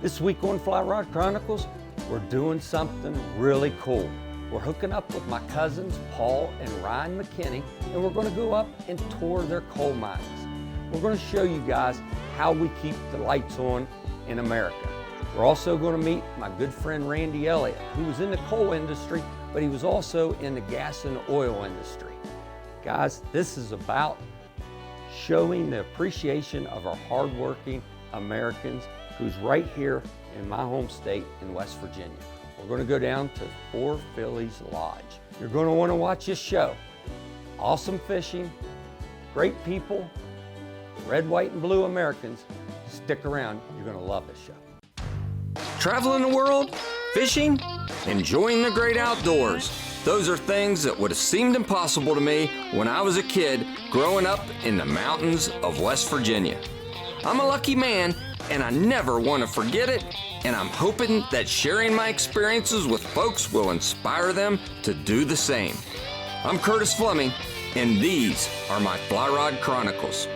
This week on Fly Rod Chronicles, we're doing something really cool. We're hooking up with my cousins, Paul and Ryan McKinney, and we're gonna go up and tour their coal mines. We're gonna show you guys how we keep the lights on in America. We're also gonna meet my good friend Randy Elliot, who was in the coal industry, but he was also in the gas and oil industry. Guys, this is about showing the appreciation of our hardworking Americans who's right here in my home state in West Virginia. We're gonna go down to Four Fillies Lodge. You're gonna wanna watch this show. Awesome fishing, great people, red, white, and blue Americans. Stick around, you're gonna love this show. Traveling the world, fishing, enjoying the great outdoors. Those are things that would have seemed impossible to me when I was a kid growing up in the mountains of West Virginia. I'm a lucky man, and I never want to forget it, and I'm hoping that sharing my experiences with folks will inspire them to do the same. I'm Curtis Fleming, and these are my Fly Rod Chronicles.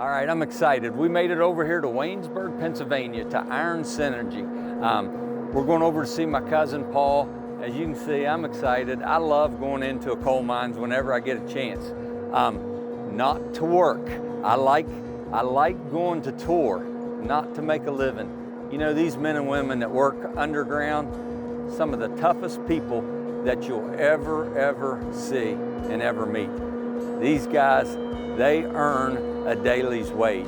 All right, I'm excited. We made it over here to Waynesburg, Pennsylvania, to Iron Synergy. We're going over to see my cousin Paul. As you can see, I'm excited. I love going into a coal mines whenever I get a chance. Not to work. I like going to tour, not to make a living. You know, these men and women that work underground, some of the toughest people that you'll ever see and ever meet. These guys, they earn a daily's wage.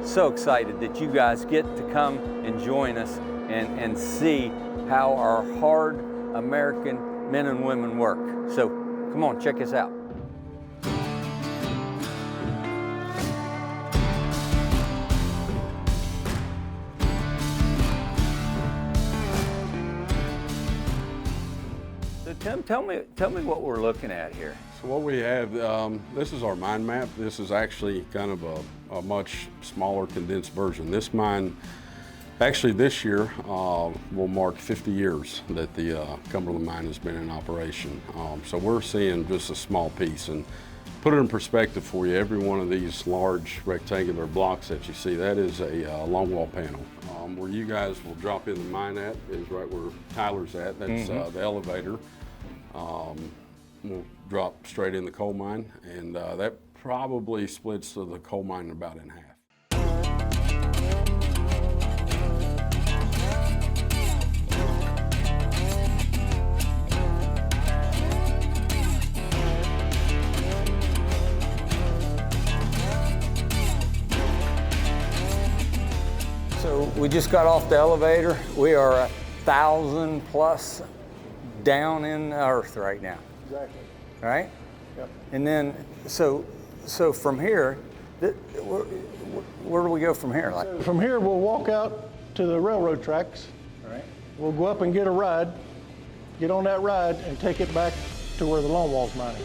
So excited that you guys get to come and join us and see how our hard American men and women work. So come on, check us out. So Tim, tell me what we're looking at here. So what we have, this is our mine map. This is actually kind of a much smaller condensed version. This mine, actually this year, will mark 50 years that the Cumberland mine has been in operation. So we're seeing just a small piece. And put it in perspective for you, every one of these large rectangular blocks that you see, that is a long wall panel. Where you guys will drop in the mine at is right where Tyler's at. That's the elevator. We'll drop straight in the coal mine, and that probably splits the coal mine about in half. So we just got off the elevator. We are 1,000 plus down in the earth right now. Exactly. Right? Yep. And then, so from here, where do we go from here? So from here, we'll walk out to the railroad tracks. All right. We'll go up and get a ride, get on that ride, and take it back to where the longwall's mining.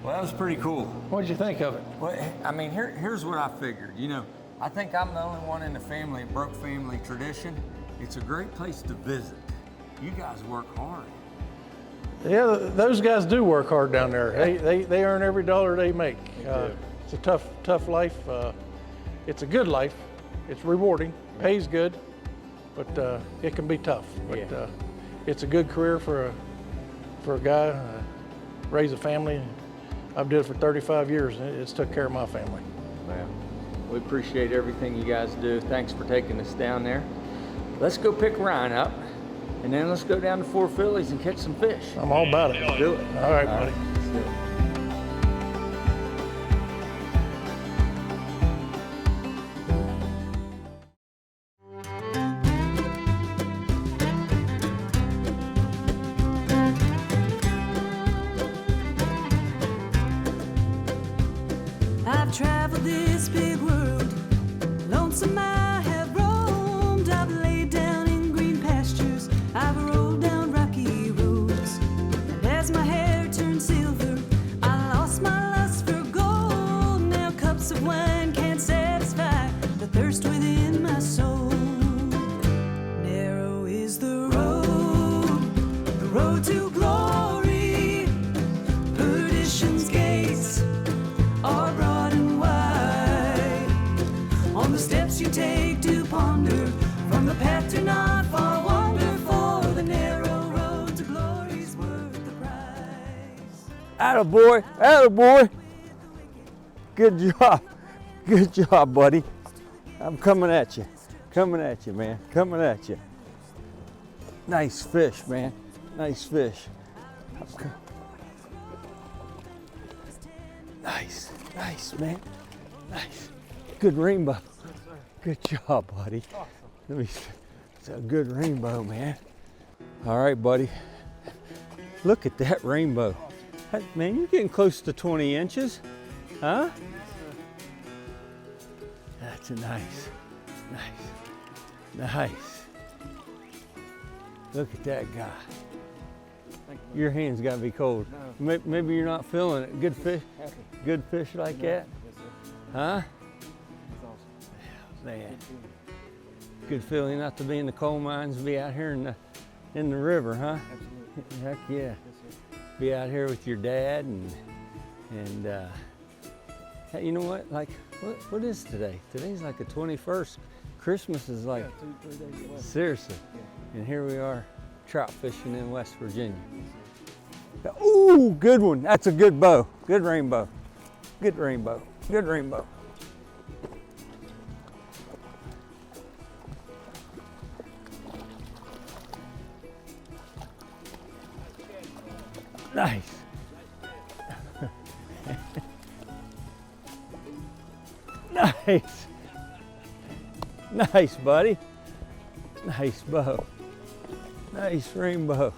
Well, that was pretty cool. What did you think of it? Well, I mean, here's what I figured. You know, I think I'm the only one in the family that broke family tradition. It's a great place to visit. You guys work hard. Yeah, those guys do work hard down there. They earn every dollar they make. It's a tough life. It's a good life. It's rewarding, pays good, but it can be tough. But it's a good career for a guy, raise a family. I've did it for 35 years, and it's took care of my family. Well, we appreciate everything you guys do. Thanks for taking us down there. Let's go pick Ryan up, and then let's go down to Four Fillies and catch some fish. I'm all about it. Let's do it. All right, buddy. Let's do it. I've traveled this big world, lonesome I have roamed. I've laid down in green pastures, I've rolled down rocky roads. And as my hair turned silver, I lost my lust for gold. Now cups of wine can't satisfy the thirst within my soul. Narrow is the road to glory. Perdition's gates are broad and wide. On the steps you take to ponder, from the path to not far wander, for the narrow road to glory's worth the price. Attaboy, attaboy. Good job. Good job, buddy. I'm coming at you. Coming at you, man. Coming at you. Nice fish, man. Nice fish. Nice, nice, man. Nice. Good rainbow. Good job, buddy. Let me see. It's a good rainbow, man. All right, buddy. Look at that rainbow. Man, you're getting close to 20 inches. Huh? That's a nice. Look at that guy. Your hand's got to be cold. Maybe you're not feeling it. Good fish? Good fish like that? Huh? Man. Good feeling not to be in the coal mines, be out here in the river, huh? Absolutely. Heck yeah. Be out here with your dad and hey, you know what? Like, what is today? Today's like the 21st. Christmas is like, 2-3 days away. Seriously. Yeah. And here we are, trout fishing in West Virginia. Ooh, good one. That's a good bow. Good rainbow. Good rainbow. Good rainbow. Nice. Nice. Nice, buddy. Nice bow. Nice rainbow.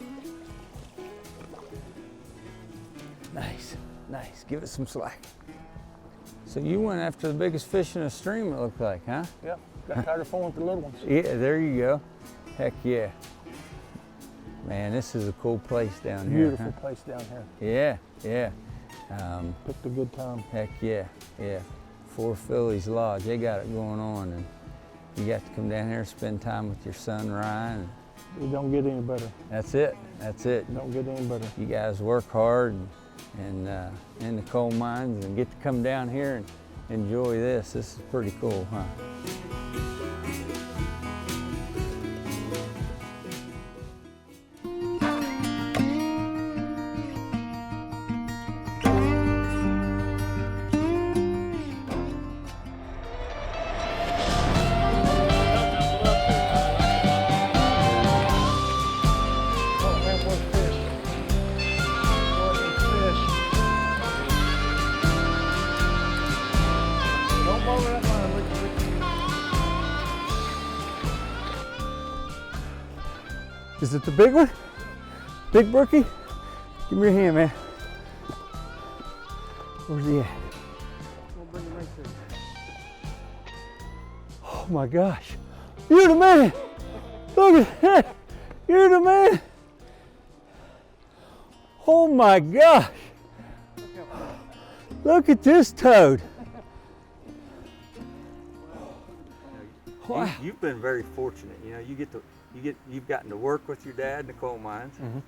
Nice, nice. Give it some slack. So you went after the biggest fish in the stream, it looked like, huh? Yep. Got tired of fooling with the little ones. Yeah, there you go. Heck yeah. Man, this is a cool place down here. Beautiful place down here. Yeah. Picked a good time. Heck yeah. Four Fillies Lodge, they got it going on, and you got to come down here and spend time with your son Ryan. It don't get any better. That's it. Don't get any better. You guys work hard and in the coal mines and get to come down here and enjoy this. This is pretty cool, huh? Is it the big one? Big brookie? Give me your hand, man. Where's he at? Oh my gosh. You're the man! Look at that! You're the man! Oh my gosh! Look at this toad! Wow. You've been very fortunate. You know, you've gotten to work with your dad in the coal mines. Mm-hmm.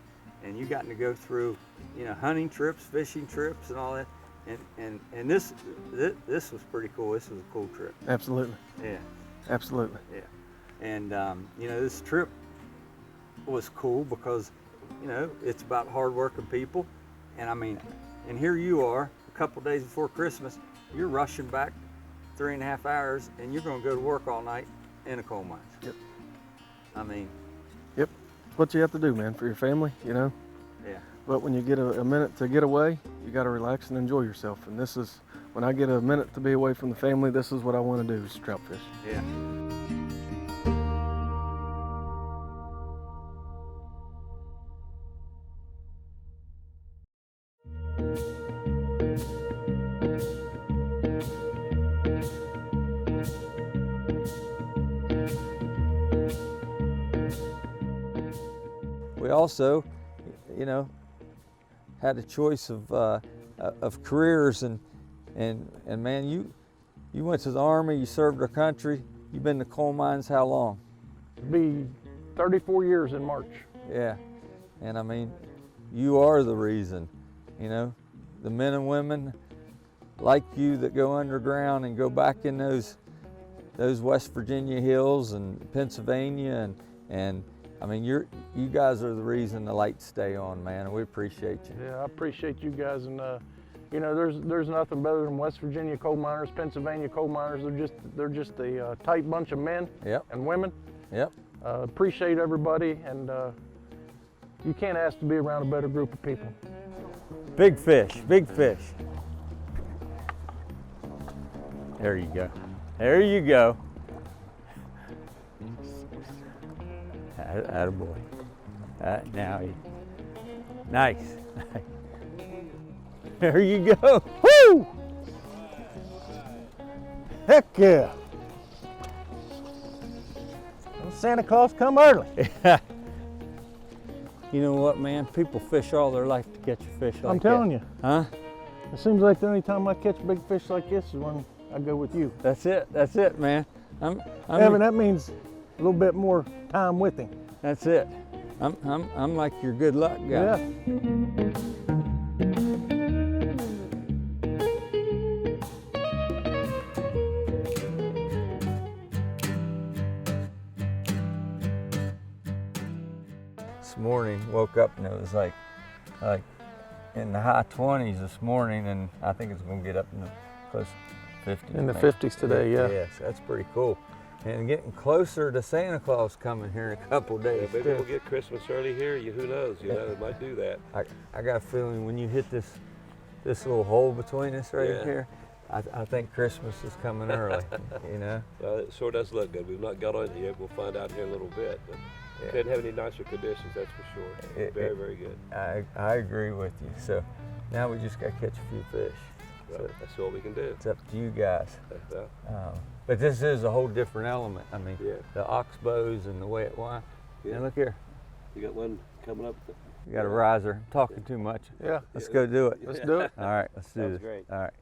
and you gotten to go through, you know, hunting trips, fishing trips, and all that. And this was pretty cool. This was a cool trip. Absolutely. Yeah. Absolutely. Yeah. And you know, this trip was cool because, you know, it's about hardworking people. And I mean, and here you are, a couple days before Christmas, you're rushing back 3.5 hours, and you're going to go to work all night in a coal mine. Yep. I mean. Yep. It's what you have to do, man, for your family, you know. Yeah. But when you get a minute to get away, you got to relax and enjoy yourself. And this is, when I get a minute to be away from the family, this is what I want to do, is trout fish. Yeah. We also, you know, had a choice of careers, and man, you went to the Army, you served our country, you've been to coal mines how long? It'll be 34 years in March. Yeah, and I mean, you are the reason, you know, the men and women like you that go underground and go back in those West Virginia hills and Pennsylvania, and I mean, you guys are the reason the lights stay on, man, and we appreciate you. Yeah, I appreciate you guys, and you know, there's nothing better than West Virginia coal miners, Pennsylvania coal miners. They're just a tight bunch of men and women. Yep. Appreciate everybody, and you can't ask to be around a better group of people. Big fish, big fish. There you go. There you go. Attaboy. Now, nice. There you go. Woo! Heck yeah! Santa Claus come early. You know what, man? People fish all their life to catch a fish like that. I'm telling you. Huh? It seems like the only time I catch big fish like this is when I go with you. That's it, man. Evan, that means a little bit more time with him. That's it. I'm like your good luck guy. Yeah. This morning, woke up and it was like in the high 20s this morning, and I think it's going to get up in the close to 50s. In the maybe. 50s today, yeah. Yes, that's pretty cool. And getting closer to Santa Claus coming here in a couple of days. Yeah, maybe we'll get Christmas early here. Who knows? You know, it might do that. I got a feeling when you hit this little hole between us right here, I think Christmas is coming early. You know. Well, it sure does look good. We've not got on it yet. We'll find out here in a little bit. But it didn't have any nicer conditions, that's for sure. Very, very good. I agree with you. So now we just got to catch a few fish. Well, So that's all we can do. it's up to you guys. Well, But this is a whole different element. I mean, the oxbows and the way it winds. Yeah. And look here, you got one coming up. you got a riser. I'm talking too much. Yeah. Let's go do it. Let's do it. All right, let's do Sounds this. great. All right.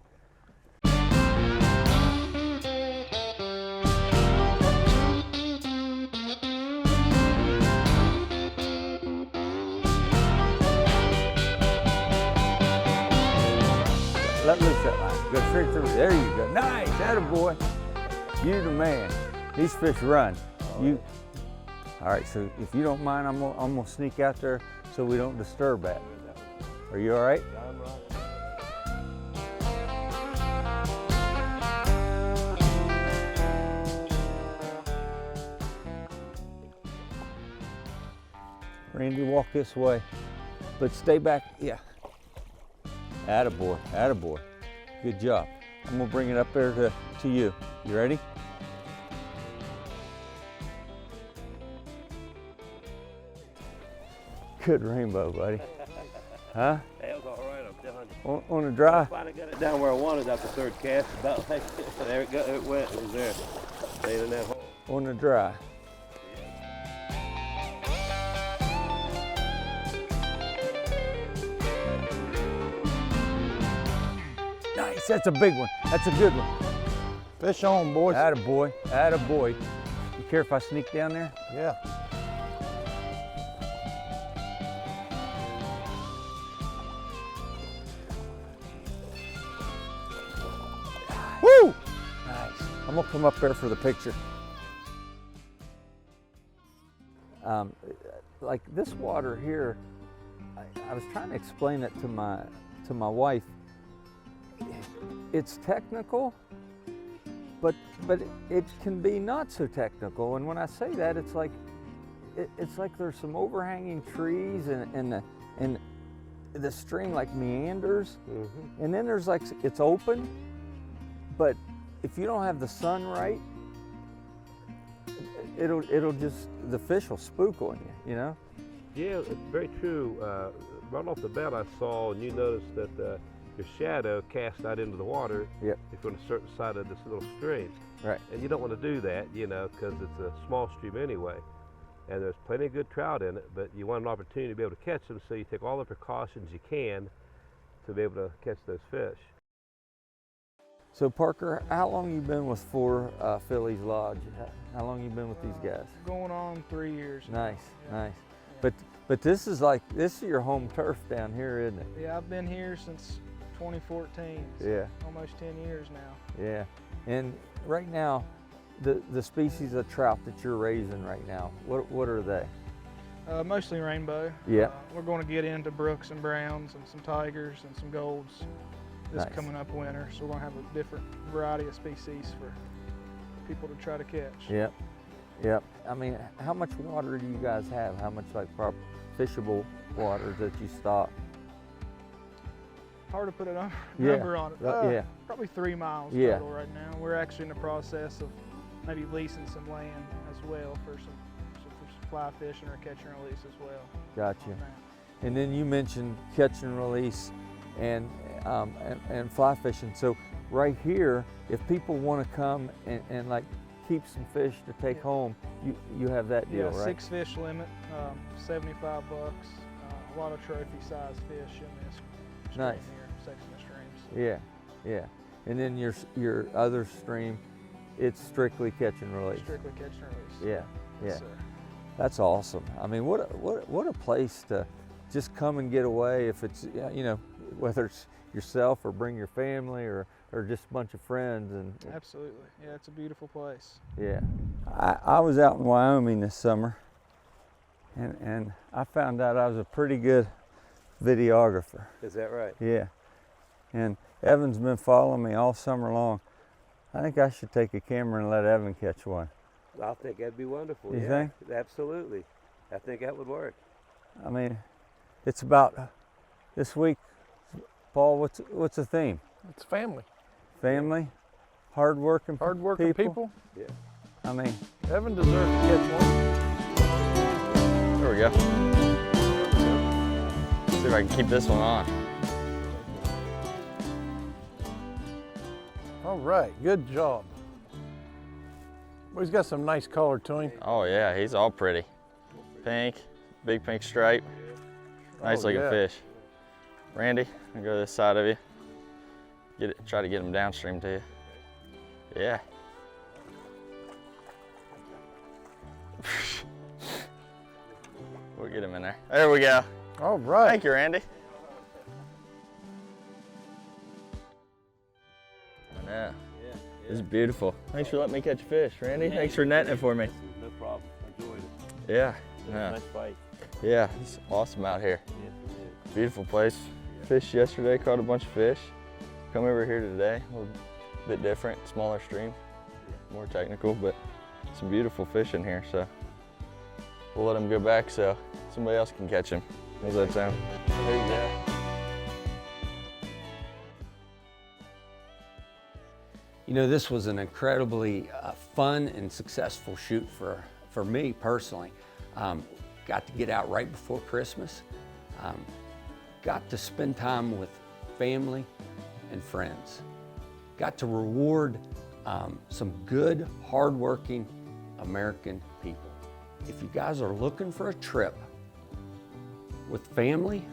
Let loose that line. Go straight through. There you go. Nice. Attaboy. You the man. These fish run. All right, so if you don't mind, I'm gonna sneak out there so we don't disturb that. Are you all right? I'm right. Randy, walk this way, but stay back. Yeah. Attaboy, attaboy. Good job. I'm gonna bring it up there to you. You ready? Good rainbow, buddy. Huh? That was all right, I'm telling you. On the dry? Finally got it down where I wanted after third cast. About there it go. It went. It was there. Stayed in that hole. On the dry. Nice, that's a big one. That's a good one. Fish on, boys. Attaboy, attaboy. You care if I sneak down there? Yeah. I'm gonna come up there for the picture. Like this water here, I was trying to explain it to my wife. It's technical, but it can be not so technical. And when I say that, it's like there's some overhanging trees and the stream like meanders, and then there's like it's open, but if you don't have the sun right, it'll just, the fish will spook on you, you know? Yeah, it's very true. Right off the bat, I saw, and you noticed that your shadow cast out into the water. Yep. If you're on a certain side of this little stream. Right. And you don't want to do that, you know, because it's a small stream anyway. And there's plenty of good trout in it, but you want an opportunity to be able to catch them, so you take all the precautions you can to be able to catch those fish. So Parker, how long you been with Four Fillies Lodge? How long you been with these guys? Going on 3 years. Nice, nice. But this is your home turf down here, isn't it? Yeah, I've been here since 2014. So Yeah. almost 10 years now. Yeah. And right now, the species of trout that you're raising right now, what are they? Mostly rainbow. Yeah. We're going to get into brooks and browns and some tigers and some golds this Nice. coming up winter. So we're going to have a different variety of species for people to try to catch. Yep. Yep. I mean, how much water do you guys have? How much like fishable water that you stock? Hard to put a Yeah. number on it. Yeah. Probably 3 miles Yeah. total right now. We're actually in the process of maybe leasing some land as well for some fly fishing or catch and release as well. Gotcha. on that. And then you mentioned catch and release and fly fishing. So right here, if people want to come and like keep some fish to take Yeah. home, you have that deal, Yeah, right? 6 fish limit, $75. A lot of trophy sized fish in this stream Nice. here, section of streams. Yeah, yeah. And then your other stream, it's strictly catch and release. Strictly catch and release. Yeah, yeah. Yes, sir. That's awesome. I mean, what a place to just come and get away. If it's, you know, whether it's yourself or bring your family or just a bunch of friends. And Absolutely. Yeah, it's a beautiful place. yeah, I was out in Wyoming this summer, and I found out I was a pretty good videographer. Is that right? Yeah, and Evan's been following me all summer long. I think I should take a camera and let Evan catch one. I think that'd be wonderful. You yeah, think? Absolutely. I think that would work. I mean, it's about this week. Paul, what's the theme? It's family. Family, hardworking People. Yeah. I mean, Evan deserves to catch one. There we go. See if I can keep this one on. All right, good job. Well, he's got some nice color to him. Oh yeah, he's all pretty. Pink, big pink stripe. Nice looking yeah. fish. Randy, I'll go to this side of you. Try to get him downstream to you. Yeah. We'll get him in there. There we go. All right. Thank you, Randy. Yeah. This is beautiful. Thanks for letting me catch fish, Randy. Thanks for netting it for me. No problem. Enjoyed it. Yeah. It was Yeah. a nice fight. Yeah, it's awesome out here. Yes, it is. Beautiful place. Fished yesterday, caught a bunch of fish. Come over here today, a little bit different, smaller stream, more technical, but some beautiful fish in here, so we'll let him go back so somebody else can catch him. How's that sound? There you go. You know, this was an incredibly fun and successful shoot for me personally. Got to get out right before Christmas. Got to spend time with family and friends. Got to reward some good, hardworking American people. If you guys are looking for a trip with family,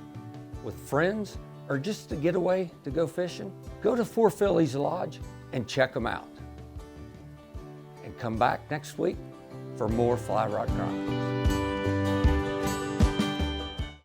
with friends, or just to get away to go fishing, go to Four Fillies Lodge and check them out. And come back next week for more Fly Rod Chronicles.